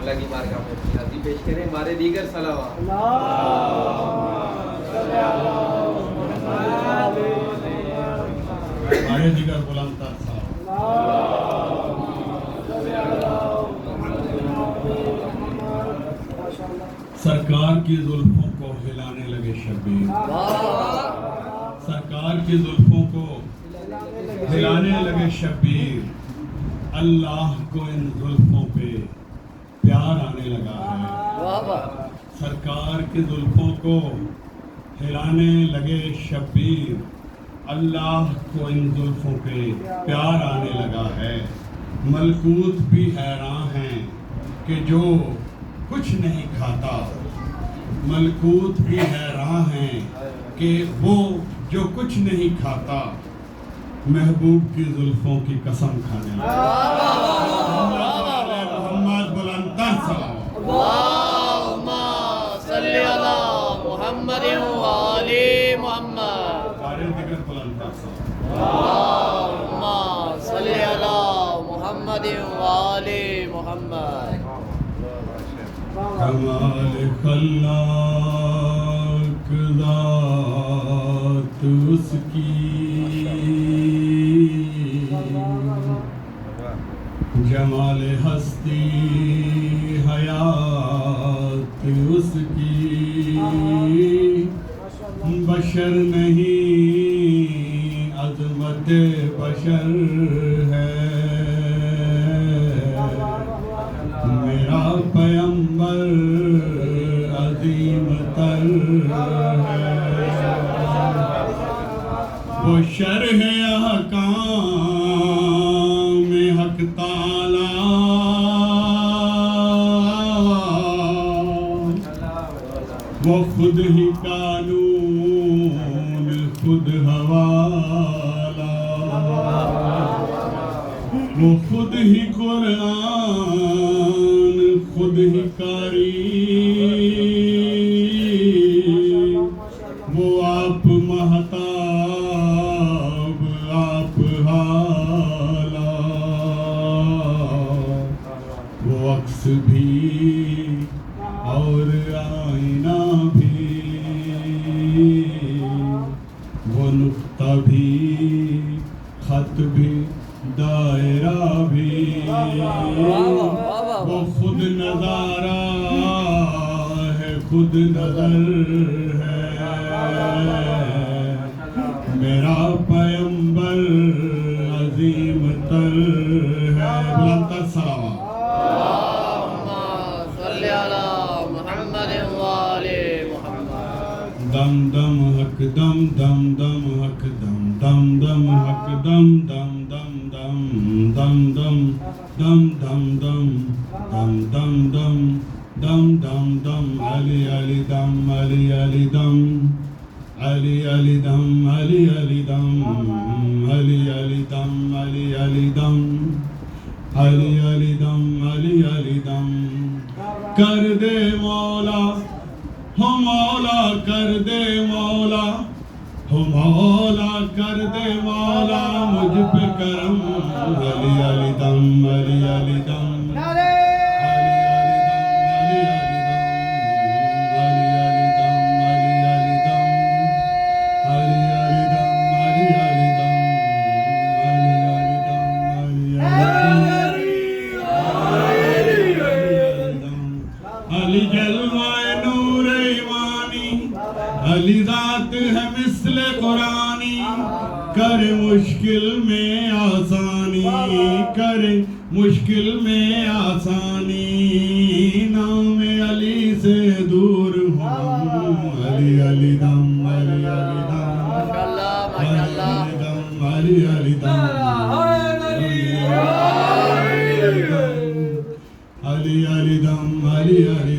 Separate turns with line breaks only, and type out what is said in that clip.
مولا کی بارگاہ میں اپنی حاضری پیش کریں. ہمارے دیگر صلوات
ہمارے دیگر بلند تر سرکار کی زلفوں کو ہلانے لگے شبیر. سرکار کی زلفوں کو ہلانے لگے شبیر. اللہ کو ان زلفوں پہ پیار آنے لگا ہے. سرکار کی زلفوں کو ہلانے لگے شبیر. اللہ کو ان زلفوں پہ پیار آنے لگا ہے. ملکوت بھی حیران ہیں کہ جو کچھ نہیں کھاتا. ملکوت بھی حیران ہیں کہ وہ جو کچھ نہیں کھاتا محبوب کی زلفوں کی قسم کھانے لگا. محمد بلند تر صلوات.
اللہم صلی علی محمد و آل محمد.
سارے دیگر بلند تر صلوات.
اللہم صلی علی محمد و آل محمد.
کمال خلاق ذات اس کی جمال ہستی حیات اس کی. بشر نہیں عظمت بشر ہے. میرا پیمبر عظیم تر ہے. وہ شرح احکام حق تعالی وہ خود ہی قانون خود حوالہ. وہ خود ہی قرآن خود ہی قاری. وہ آپ مہتاب آپ حالا. وہ عکس بھی اور آئینہ بھی. وہ نقطہ بھی خط بھی دائرہ بھی. وہ خود نظارہ ہے خود نظر ہے. میرا پیمبر عظیم تر ہے. بلند تر صلوات.
اللہم صلی علی محمد و آل محمد.
دم دم حق دم دم دم حق دم دم دم حق دم دم دم دم دم دم دم دم دم دم دم دم دم دم دم. علی علی دم علی علی دم علی علی دم علی علی دم علی علی دم علی علی دم علی علی دم علی علی دم. کر دے مولا ہو مولا کر دے مولا ہو مولا کر دے مولا مجھ پہ کرم. علی علی دم علی علی دم علی جلوہ نور ایمانی. علی ذات ہے مثل قرآنی. کرے مشکل میں آسانی کرے مشکل میں آسانی. نام علی سے دور ہوں. علی علی دم علی علی دم علی علی دم علی علی دم علی علی